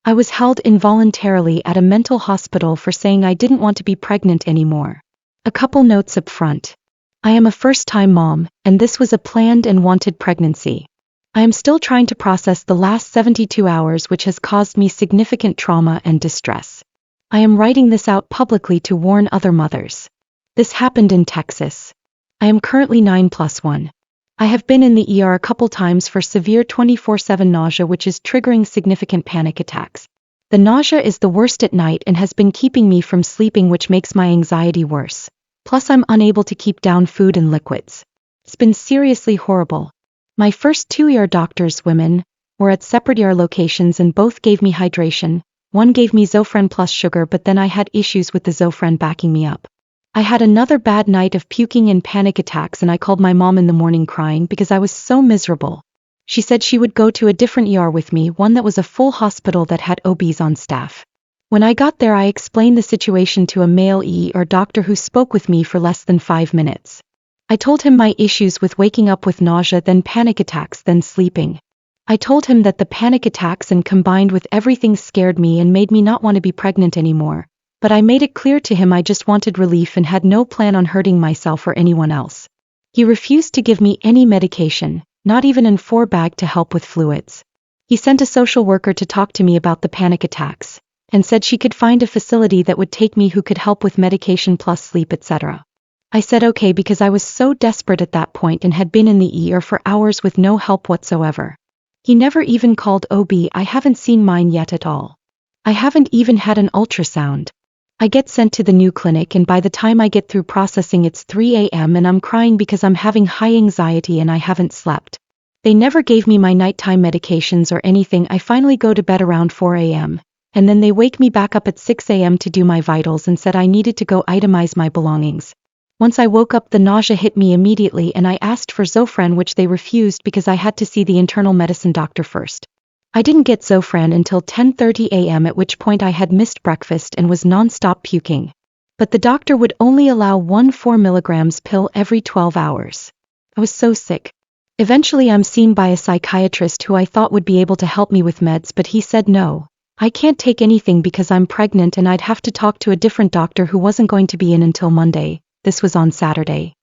I was held involuntarily at a mental hospital for saying I didn't want to be pregnant anymore. A couple notes up front. I am a first-time mom, and this was a planned and wanted pregnancy. I am still trying to process the last 72 hours, which has caused me significant trauma and distress. I am writing this out publicly to warn other mothers. This happened in Texas. I am currently 9+1. I have been in the ER a couple times for severe 24/7 nausea, which is triggering significant panic attacks. The nausea is the worst at night and has been keeping me from sleeping, which makes my anxiety worse. Plus I'm unable to keep down food and liquids. It's been seriously horrible. My first 2 ER doctors, women, were at separate ER locations and both gave me hydration. One gave me Zofran plus sugar, but then I had issues with the Zofran backing me up. I had another bad night of puking and panic attacks, and I called my mom in the morning crying because I was so miserable. She said she would go to a different ER with me, one that was a full hospital that had OBs on staff. When I got there, I explained the situation to a male ER doctor who spoke with me for less than 5 minutes. I told him my issues with waking up with nausea, then panic attacks, then sleeping. I told him that the panic attacks and combined with everything scared me and made me not want to be pregnant anymore. But I made it clear to him I just wanted relief and had no plan on hurting myself or anyone else. He refused to give me any medication, not even an 4-bag to help with fluids. He sent a social worker to talk to me about the panic attacks, and said she could find a facility that would take me who could help with medication plus sleep, etc. I said okay because I was so desperate at that point and had been in the ER for hours with no help whatsoever. He never even called OB. I haven't seen mine yet at all. I haven't even had an ultrasound. I get sent to the new clinic, and by the time I get through processing it's 3 a.m. and I'm crying because I'm having high anxiety and I haven't slept. They never gave me my nighttime medications or anything. I finally go to bed around 4 a.m. and then they wake me back up at 6 a.m. to do my vitals and said I needed to go itemize my belongings. Once I woke up, the nausea hit me immediately and I asked for Zofran, which they refused because I had to see the internal medicine doctor first. I didn't get Zofran until 10:30 a.m., at which point I had missed breakfast and was non-stop puking. But the doctor would only allow 1 4 milligrams pill every 12 hours. I was so sick. Eventually I'm seen by a psychiatrist who I thought would be able to help me with meds, but he said no, I can't take anything because I'm pregnant and I'd have to talk to a different doctor who wasn't going to be in until Monday. This was on Saturday.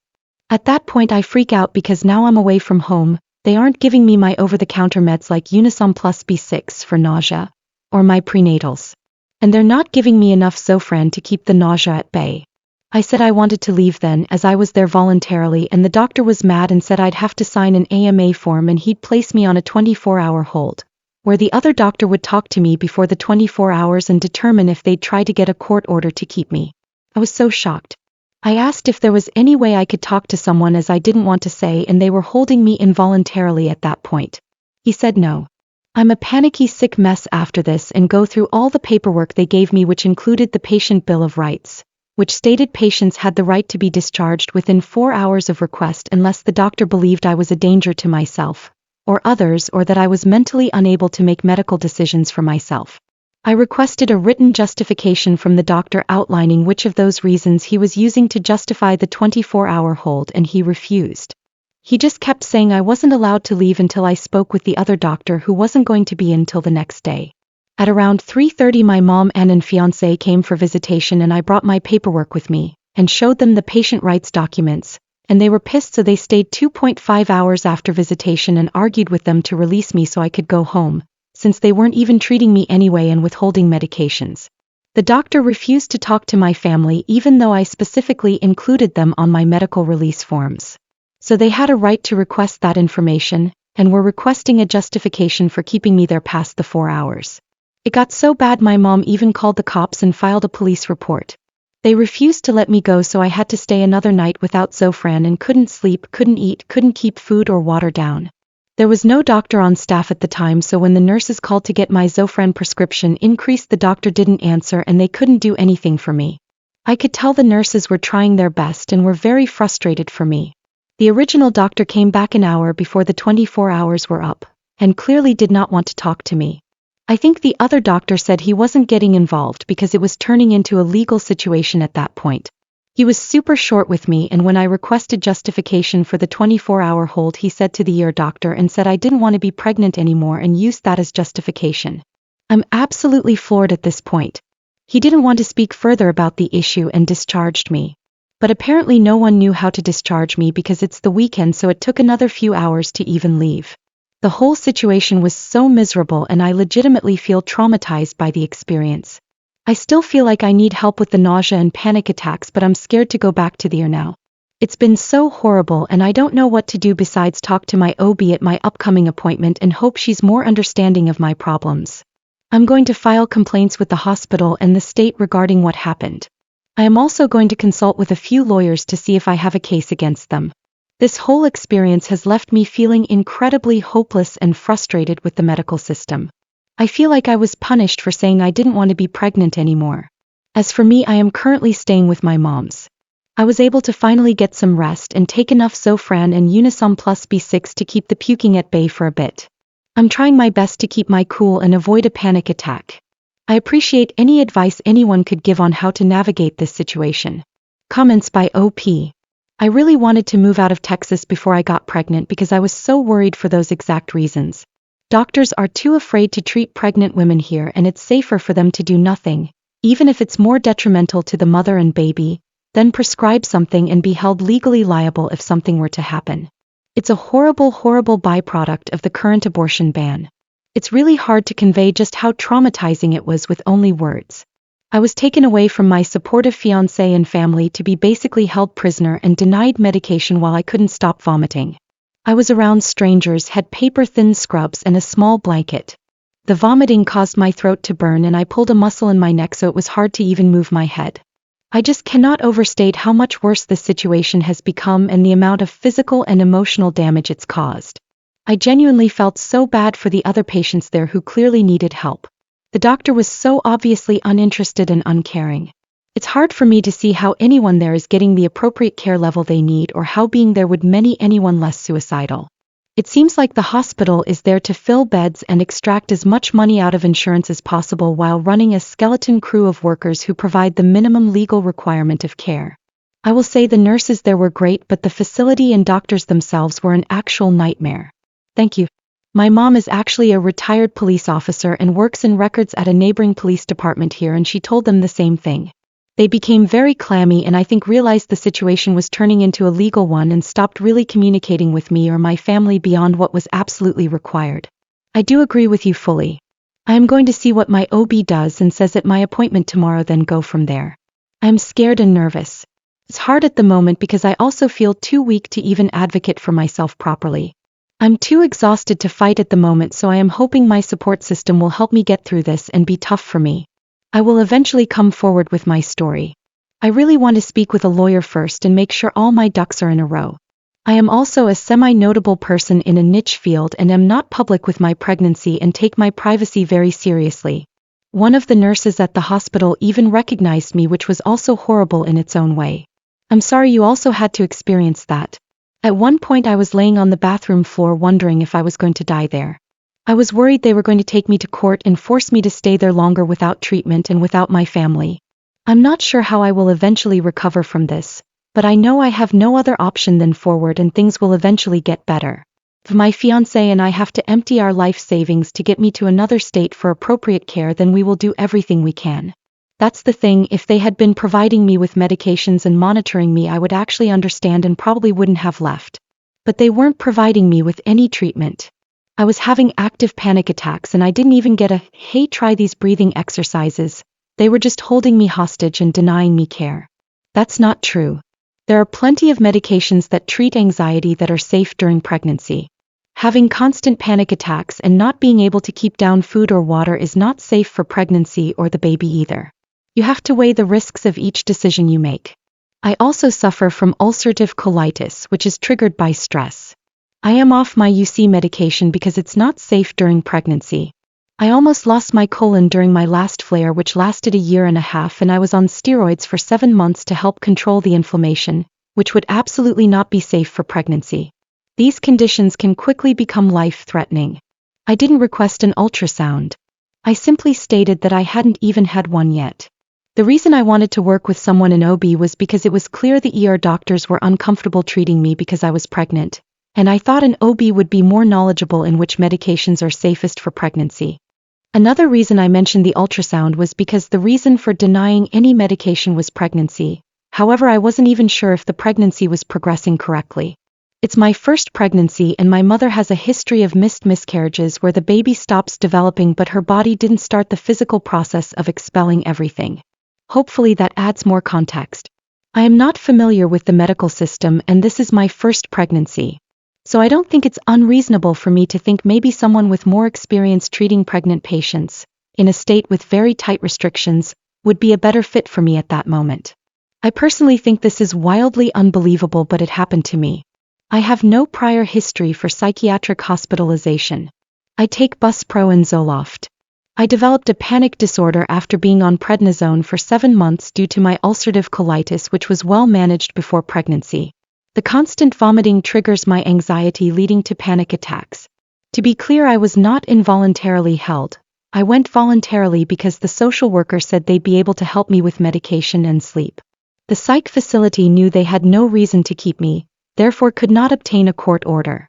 At that point I freak out because now I'm away from home. They aren't giving me my over-the-counter meds like Unisom plus B6 for nausea, or my prenatals. And they're not giving me enough Zofran to keep the nausea at bay. I said I wanted to leave then, as I was there voluntarily, and the doctor was mad and said I'd have to sign an AMA form and he'd place me on a 24-hour hold, where the other doctor would talk to me before the 24 hours and determine if they'd try to get a court order to keep me. I was so shocked. I asked if there was any way I could talk to someone, as I didn't want to say, and they were holding me involuntarily at that point. He said no. I'm a panicky sick mess after this and go through all the paperwork they gave me, which included the Patient Bill of Rights, which stated patients had the right to be discharged within 4 hours of request unless the doctor believed I was a danger to myself or others, or that I was mentally unable to make medical decisions for myself. I requested a written justification from the doctor outlining which of those reasons he was using to justify the 24-hour hold, and he refused. He just kept saying I wasn't allowed to leave until I spoke with the other doctor, who wasn't going to be in till the next day. At around 3:30 my mom and fiancé came for visitation, and I brought my paperwork with me and showed them the patient rights documents, and they were pissed, so they stayed 2.5 hours after visitation and argued with them to release me so I could go home, since they weren't even treating me anyway and withholding medications. The doctor refused to talk to my family even though I specifically included them on my medical release forms. So they had a right to request that information, and were requesting a justification for keeping me there past the 4 hours. It got so bad my mom even called the cops and filed a police report. They refused to let me go, so I had to stay another night without Zofran and couldn't sleep, couldn't eat, couldn't keep food or water down. There was no doctor on staff at the time, so when the nurses called to get my Zofran prescription increased, the doctor didn't answer and they couldn't do anything for me. I could tell the nurses were trying their best and were very frustrated for me. The original doctor came back an hour before the 24 hours were up, and clearly did not want to talk to me. I think the other doctor said he wasn't getting involved because it was turning into a legal situation at that point. He was super short with me, and when I requested justification for the 24-hour hold, he said to the ear doctor and said I didn't want to be pregnant anymore and used that as justification. I'm absolutely floored at this point. He didn't want to speak further about the issue and discharged me. But apparently no one knew how to discharge me because it's the weekend, so it took another few hours to even leave. The whole situation was so miserable and I legitimately feel traumatized by the experience. I still feel like I need help with the nausea and panic attacks, but I'm scared to go back to the ER now. It's been so horrible and I don't know what to do besides talk to my OB at my upcoming appointment and hope she's more understanding of my problems. I'm going to file complaints with the hospital and the state regarding what happened. I am also going to consult with a few lawyers to see if I have a case against them. This whole experience has left me feeling incredibly hopeless and frustrated with the medical system. I feel like I was punished for saying I didn't want to be pregnant anymore. As for me, I am currently staying with my mom's. I was able to finally get some rest and take enough Zofran and Unisom plus B6 to keep the puking at bay for a bit. I'm trying my best to keep my cool and avoid a panic attack. I appreciate any advice anyone could give on how to navigate this situation. Comments by OP. I really wanted to move out of Texas before I got pregnant because I was so worried for those exact reasons. Doctors are too afraid to treat pregnant women here, and it's safer for them to do nothing, even if it's more detrimental to the mother and baby, then prescribe something and be held legally liable if something were to happen. It's a horrible, horrible byproduct of the current abortion ban. It's really hard to convey just how traumatizing it was with only words. I was taken away from my supportive fiancé and family to be basically held prisoner and denied medication while I couldn't stop vomiting. I was around strangers, had paper-thin scrubs and a small blanket. The vomiting caused my throat to burn and I pulled a muscle in my neck, so it was hard to even move my head. I just cannot overstate how much worse this situation has become and the amount of physical and emotional damage it's caused. I genuinely felt so bad for the other patients there who clearly needed help. The doctor was so obviously uninterested and uncaring. It's hard for me to see how anyone there is getting the appropriate care level they need, or how being there would make anyone less suicidal. It seems like the hospital is there to fill beds and extract as much money out of insurance as possible while running a skeleton crew of workers who provide the minimum legal requirement of care. I will say the nurses there were great, but the facility and doctors themselves were an actual nightmare. Thank you. My mom is actually a retired police officer and works in records at a neighboring police department here, and she told them the same thing. They became very clammy and I think realized the situation was turning into a legal one and stopped really communicating with me or my family beyond what was absolutely required. I do agree with you fully. I am going to see what my OB does and says at my appointment tomorrow, then go from there. I am scared and nervous. It's hard at the moment because I also feel too weak to even advocate for myself properly. I'm too exhausted to fight at the moment, so I am hoping my support system will help me get through this and be tough for me. I will eventually come forward with my story. I really want to speak with a lawyer first and make sure all my ducks are in a row. I am also a semi-notable person in a niche field and am not public with my pregnancy and take my privacy very seriously. One of the nurses at the hospital even recognized me, which was also horrible in its own way. I'm sorry you also had to experience that. At one point I was laying on the bathroom floor wondering if I was going to die there. I was worried they were going to take me to court and force me to stay there longer without treatment and without my family. I'm not sure how I will eventually recover from this, but I know I have no other option than forward, and things will eventually get better. If my fiancé and I have to empty our life savings to get me to another state for appropriate care, then we will do everything we can. That's the thing, if they had been providing me with medications and monitoring me, I would actually understand and probably wouldn't have left. But they weren't providing me with any treatment. I was having active panic attacks and I didn't even get a, hey, try these breathing exercises. They were just holding me hostage and denying me care. That's not true. There are plenty of medications that treat anxiety that are safe during pregnancy. Having constant panic attacks and not being able to keep down food or water is not safe for pregnancy or the baby either. You have to weigh the risks of each decision you make. I also suffer from ulcerative colitis, which is triggered by stress. I am off my UC medication because it's not safe during pregnancy. I almost lost my colon during my last flare, which lasted a year and a half, and I was on steroids for 7 months to help control the inflammation, which would absolutely not be safe for pregnancy. These conditions can quickly become life-threatening. I didn't request an ultrasound. I simply stated that I hadn't even had one yet. The reason I wanted to work with someone in OB was because it was clear the ER doctors were uncomfortable treating me because I was pregnant, and I thought an OB would be more knowledgeable in which medications are safest for pregnancy. Another reason I mentioned the ultrasound was because the reason for denying any medication was pregnancy. However, I wasn't even sure if the pregnancy was progressing correctly. It's my first pregnancy and my mother has a history of missed miscarriages where the baby stops developing but her body didn't start the physical process of expelling everything. Hopefully that adds more context. I am not familiar with the medical system and this is my first pregnancy. So I don't think it's unreasonable for me to think maybe someone with more experience treating pregnant patients, in a state with very tight restrictions, would be a better fit for me at that moment. I personally think this is wildly unbelievable, but it happened to me. I have no prior history for psychiatric hospitalization. I take Buspro and Zoloft. I developed a panic disorder after being on prednisone for 7 months due to my ulcerative colitis, which was well managed before pregnancy. The constant vomiting triggers my anxiety, leading to panic attacks. To be clear, I was not involuntarily held. I went voluntarily because the social worker said they'd be able to help me with medication and sleep. The psych facility knew they had no reason to keep me, therefore could not obtain a court order.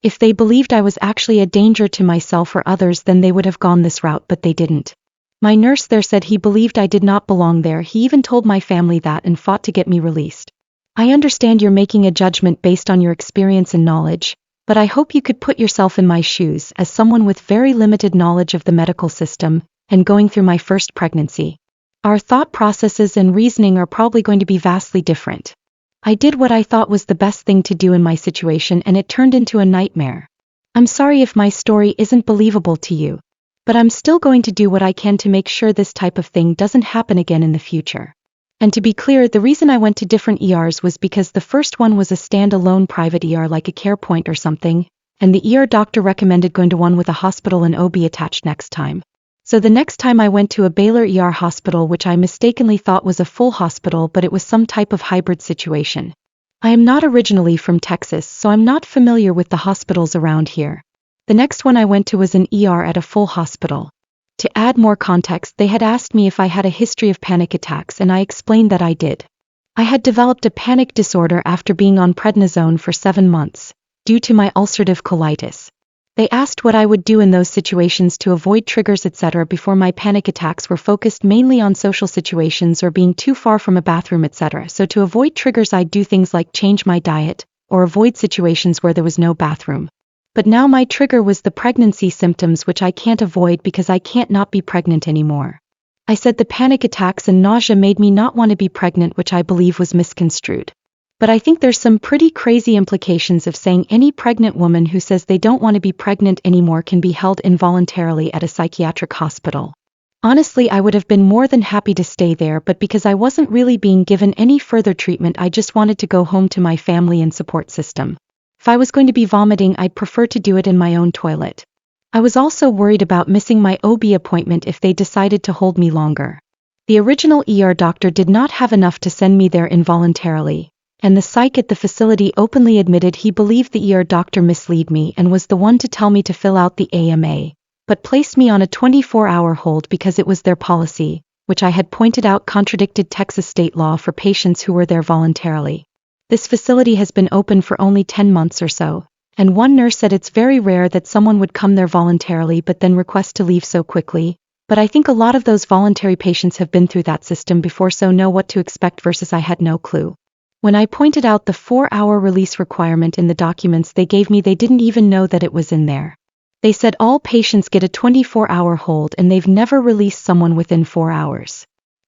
If they believed I was actually a danger to myself or others, then they would have gone this route, but they didn't. My nurse there said he believed I did not belong there. He even told my family that and fought to get me released. I understand you're making a judgment based on your experience and knowledge, but I hope you could put yourself in my shoes as someone with very limited knowledge of the medical system and going through my first pregnancy. Our thought processes and reasoning are probably going to be vastly different. I did what I thought was the best thing to do in my situation and it turned into a nightmare. I'm sorry if my story isn't believable to you, but I'm still going to do what I can to make sure this type of thing doesn't happen again in the future. And to be clear, the reason I went to different ERs was because the first one was a standalone private ER like a care point or something, and the ER doctor recommended going to one with a hospital and OB attached next time. So the next time I went to a Baylor ER hospital, which I mistakenly thought was a full hospital, but it was some type of hybrid situation. I am not originally from Texas, so I'm not familiar with the hospitals around here. The next one I went to was an ER at a full hospital. To add more context, they had asked me if I had a history of panic attacks and I explained that I did. I had developed a panic disorder after being on prednisone for 7 months, due to my ulcerative colitis. They asked what I would do in those situations to avoid triggers, etc. Before, my panic attacks were focused mainly on social situations or being too far from a bathroom, etc. So to avoid triggers, I'd do things like change my diet, or avoid situations where there was no bathroom. But now my trigger was the pregnancy symptoms, which I can't avoid because I can't not be pregnant anymore. I said the panic attacks and nausea made me not want to be pregnant, which I believe was misconstrued. But I think there's some pretty crazy implications of saying any pregnant woman who says they don't want to be pregnant anymore can be held involuntarily at a psychiatric hospital. Honestly, I would have been more than happy to stay there, but because I wasn't really being given any further treatment, I just wanted to go home to my family and support system. If I was going to be vomiting, I'd prefer to do it in my own toilet. I was also worried about missing my OB appointment if they decided to hold me longer. The original ER doctor did not have enough to send me there involuntarily, and the psych at the facility openly admitted he believed the ER doctor misled me and was the one to tell me to fill out the AMA, but placed me on a 24-hour hold because it was their policy, which I had pointed out contradicted Texas state law for patients who were there voluntarily. This facility has been open for only 10 months or so, and one nurse said it's very rare that someone would come there voluntarily but then request to leave so quickly, but I think a lot of those voluntary patients have been through that system before, so know what to expect, versus I had no clue. When I pointed out the 4-hour release requirement in the documents they gave me, they didn't even know that it was in there. They said all patients get a 24-hour hold and they've never released someone within 4 hours.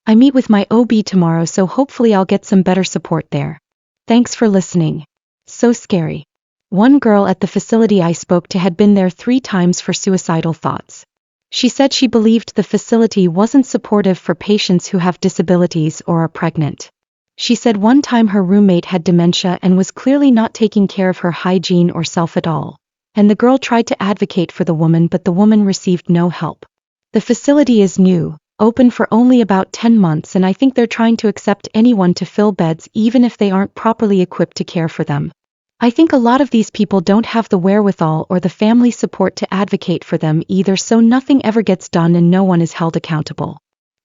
I meet with my OB tomorrow, so hopefully I'll get some better support there. Thanks for listening. So scary. One girl at the facility I spoke to had been there 3 times for suicidal thoughts. She said she believed the facility wasn't supportive for patients who have disabilities or are pregnant. She said one time her roommate had dementia and was clearly not taking care of her hygiene or self at all, and the girl tried to advocate for the woman, but the woman received no help. The facility is new, open for only about 10 months, and I think they're trying to accept anyone to fill beds even if they aren't properly equipped to care for them. I think a lot of these people don't have the wherewithal or the family support to advocate for them either, so nothing ever gets done and no one is held accountable.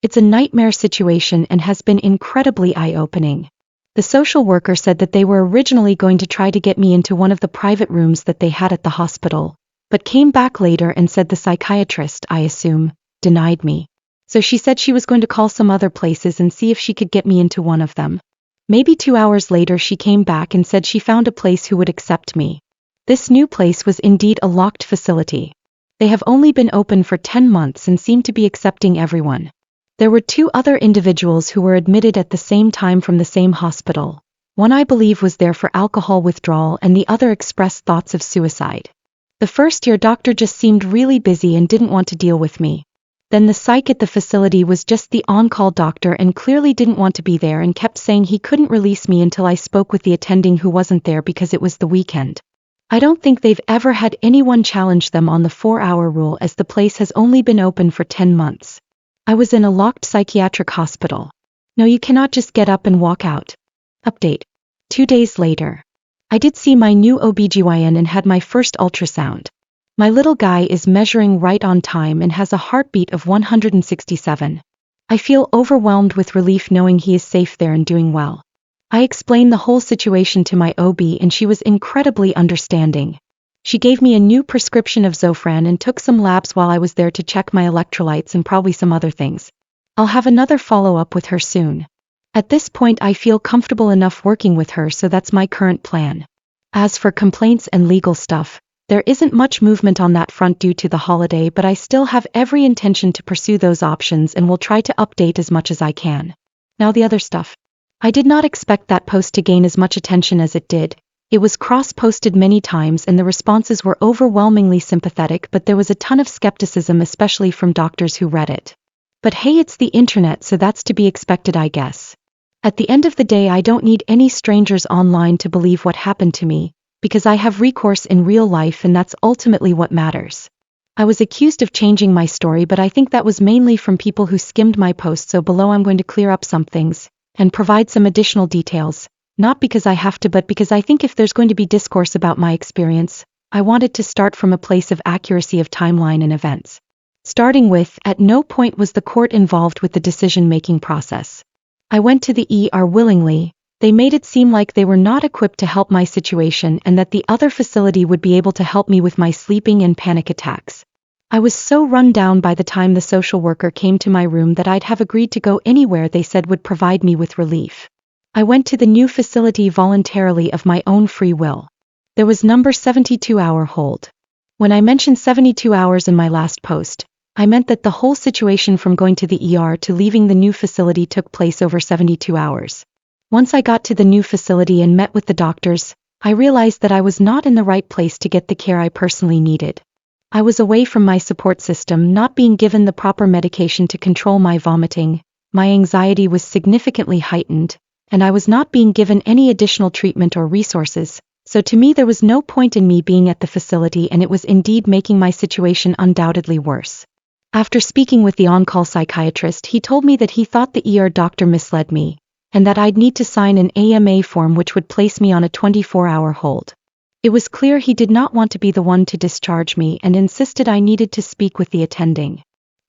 It's a nightmare situation and has been incredibly eye-opening. The social worker said that they were originally going to try to get me into one of the private rooms that they had at the hospital, but came back later and said the psychiatrist, I assume, denied me. So she said she was going to call some other places and see if she could get me into one of them. Maybe 2 hours later she came back and said she found a place who would accept me. This new place was indeed a locked facility. They have only been open for 10 months and seem to be accepting everyone. There were 2 other individuals who were admitted at the same time from the same hospital. One I believe was there for alcohol withdrawal and the other expressed thoughts of suicide. The first-year doctor just seemed really busy and didn't want to deal with me. Then the psych at the facility was just the on-call doctor and clearly didn't want to be there and kept saying he couldn't release me until I spoke with the attending who wasn't there because it was the weekend. I don't think they've ever had anyone challenge them on the 4-hour rule as the place has only been open for 10 months. I was in a locked psychiatric hospital. No, you cannot just get up and walk out. Update. 2 days later. I did see my new OBGYN and had my first ultrasound. My little guy is measuring right on time and has a heartbeat of 167. I feel overwhelmed with relief knowing he is safe there and doing well. I explained the whole situation to my OB and she was incredibly understanding. She gave me a new prescription of Zofran and took some labs while I was there to check my electrolytes and probably some other things. I'll have another follow-up with her soon. At this point I feel comfortable enough working with her, so that's my current plan. As for complaints and legal stuff, there isn't much movement on that front due to the holiday, but I still have every intention to pursue those options and will try to update as much as I can. Now the other stuff. I did not expect that post to gain as much attention as it did. It was cross-posted many times and the responses were overwhelmingly sympathetic, but there was a ton of skepticism, especially from doctors who read it. But hey, it's the internet, so that's to be expected, I guess. At the end of the day, I don't need any strangers online to believe what happened to me, because I have recourse in real life and that's ultimately what matters. I was accused of changing my story, but I think that was mainly from people who skimmed my post, so below I'm going to clear up some things and provide some additional details, not because I have to, but because I think if there's going to be discourse about my experience, I want it to start from a place of accuracy of timeline and events. Starting with, at no point was the court involved with the decision-making process. I went to the ER willingly. They made it seem like they were not equipped to help my situation and that the other facility would be able to help me with my sleeping and panic attacks. I was so run down by the time the social worker came to my room that I'd have agreed to go anywhere they said would provide me with relief. I went to the new facility voluntarily of my own free will. There was number 72-hour hold. When I mentioned 72 hours in my last post, I meant that the whole situation from going to the ER to leaving the new facility took place over 72 hours. Once I got to the new facility and met with the doctors, I realized that I was not in the right place to get the care I personally needed. I was away from my support system, not being given the proper medication to control my vomiting, my anxiety was significantly heightened, and I was not being given any additional treatment or resources, so to me there was no point in me being at the facility, and it was indeed making my situation undoubtedly worse. After speaking with the on-call psychiatrist, he told me that he thought the ER doctor misled me, and that I'd need to sign an AMA form which would place me on a 24-hour hold. It was clear he did not want to be the one to discharge me and insisted I needed to speak with the attending.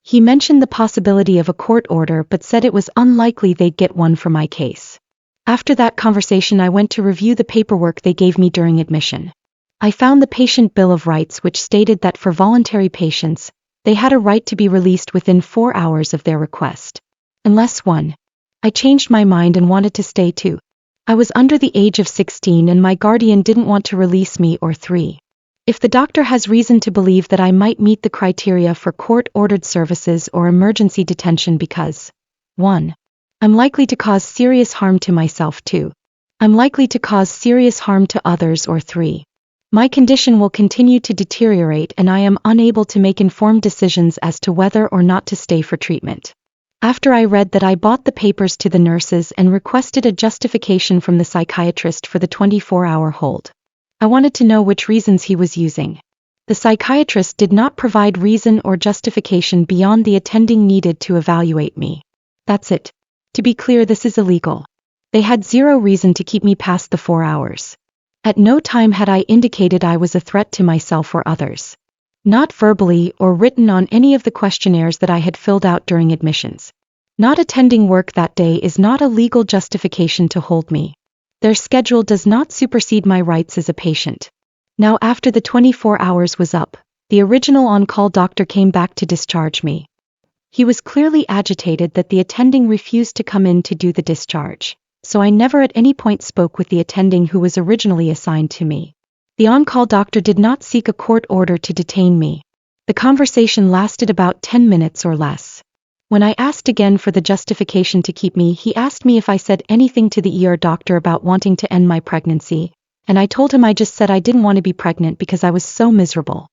He mentioned the possibility of a court order but said it was unlikely they'd get one for my case. After that conversation, I went to review the paperwork they gave me during admission. I found the patient bill of rights which stated that for voluntary patients, they had a right to be released within 4 hours of their request. Unless 1. I changed my mind and wanted to stay 2. I was under the age of 16 and my guardian didn't want to release me, or 3. If the doctor has reason to believe that I might meet the criteria for court-ordered services or emergency detention because 1. I'm likely to cause serious harm to myself, 2. I'm likely to cause serious harm to others, or 3. My condition will continue to deteriorate and I am unable to make informed decisions as to whether or not to stay for treatment. After I read that, I bought the papers to the nurses and requested a justification from the psychiatrist for the 24-hour hold. I wanted to know which reasons he was using. The psychiatrist did not provide reason or justification beyond the attending needed to evaluate me. That's it. To be clear, this is illegal. They had zero reason to keep me past the 4 hours. At no time had I indicated I was a threat to myself or others. Not verbally or written on any of the questionnaires that I had filled out during admissions. Not attending work that day is not a legal justification to hold me. Their schedule does not supersede my rights as a patient. Now, after the 24 hours was up, the original on-call doctor came back to discharge me. He was clearly agitated that the attending refused to come in to do the discharge, so I never at any point spoke with the attending who was originally assigned to me. The on-call doctor did not seek a court order to detain me. The conversation lasted about 10 minutes or less. When I asked again for the justification to keep me, he asked me if I said anything to the ER doctor about wanting to end my pregnancy, and I told him I just said I didn't want to be pregnant because I was so miserable.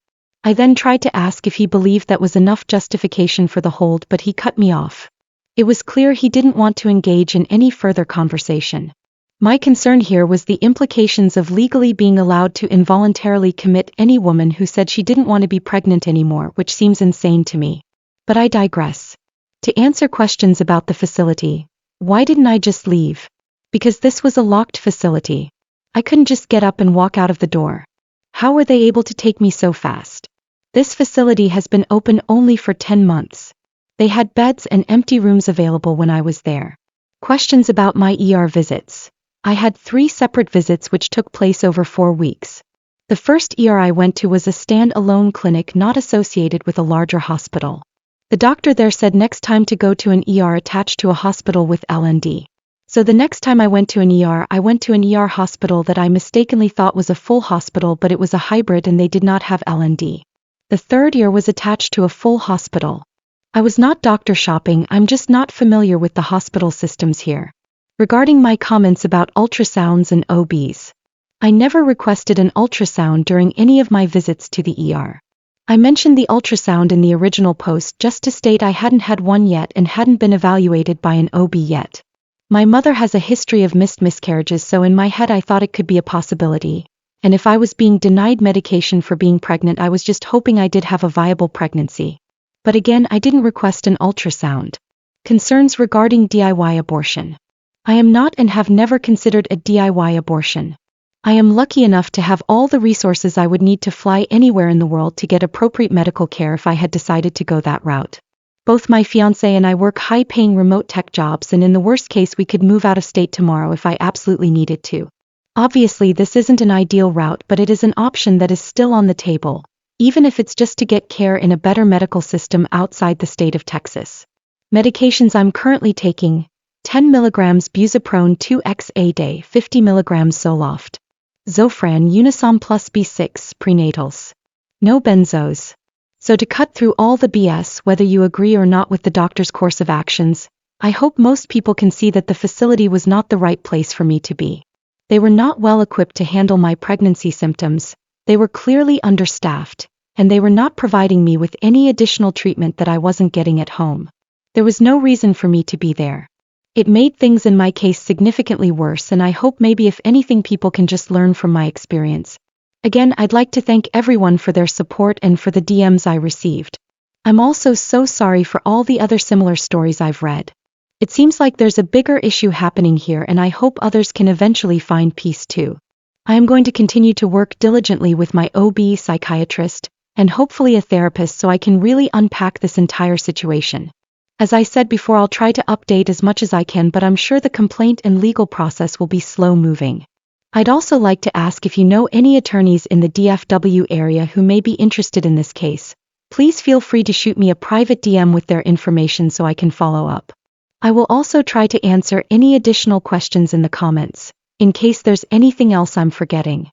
I then tried to ask if he believed that was enough justification for the hold, but he cut me off. It was clear he didn't want to engage in any further conversation. My concern here was the implications of legally being allowed to involuntarily commit any woman who said she didn't want to be pregnant anymore, which seems insane to me. But I digress. To answer questions about the facility, why didn't I just leave? Because this was a locked facility. I couldn't just get up and walk out of the door. How were they able to take me so fast? This facility has been open only for 10 months. They had beds and empty rooms available when I was there. Questions about my ER visits. I had 3 separate visits which took place over 4 weeks. The first ER I went to was a stand-alone clinic not associated with a larger hospital. The doctor there said next time to go to an ER attached to a hospital with L&D. So the next time I went to an ER, I went to an ER hospital that I mistakenly thought was a full hospital, but it was a hybrid and they did not have L&D. The third ER was attached to a full hospital. I was not doctor shopping, I'm just not familiar with the hospital systems here. Regarding my comments about ultrasounds and OBs, I never requested an ultrasound during any of my visits to the ER. I mentioned the ultrasound in the original post just to state I hadn't had one yet and hadn't been evaluated by an OB yet. My mother has a history of missed miscarriages, so in my head I thought it could be a possibility, and if I was being denied medication for being pregnant, I was just hoping I did have a viable pregnancy. But again, I didn't request an ultrasound. Concerns regarding DIY abortion. I am not and have never considered a DIY abortion. I am lucky enough to have all the resources I would need to fly anywhere in the world to get appropriate medical care if I had decided to go that route. Both my fiancé and I work high-paying remote tech jobs, and in the worst case we could move out of state tomorrow if I absolutely needed to. Obviously this isn't an ideal route, but it is an option that is still on the table, even if it's just to get care in a better medical system outside the state of Texas. Medications I'm currently taking: 10 mg busoprone 2x a day, 50 mg Zoloft, Zofran Unisom plus B6 prenatals. No benzos. So to cut through all the BS, whether you agree or not with the doctor's course of actions, I hope most people can see that the facility was not the right place for me to be. They were not well equipped to handle my pregnancy symptoms, they were clearly understaffed, and they were not providing me with any additional treatment that I wasn't getting at home. There was no reason for me to be there. It made things in my case significantly worse, and I hope maybe if anything people can just learn from my experience. Again, I'd like to thank everyone for their support and for the DMs I received. I'm also so sorry for all the other similar stories I've read. It seems like there's a bigger issue happening here, and I hope others can eventually find peace too. I am going to continue to work diligently with my OB, psychiatrist, and hopefully a therapist so I can really unpack this entire situation. As I said before, I'll try to update as much as I can, but I'm sure the complaint and legal process will be slow moving. I'd also like to ask if you know any attorneys in the DFW area who may be interested in this case. Please feel free to shoot me a private DM with their information so I can follow up. I will also try to answer any additional questions in the comments, in case there's anything else I'm forgetting.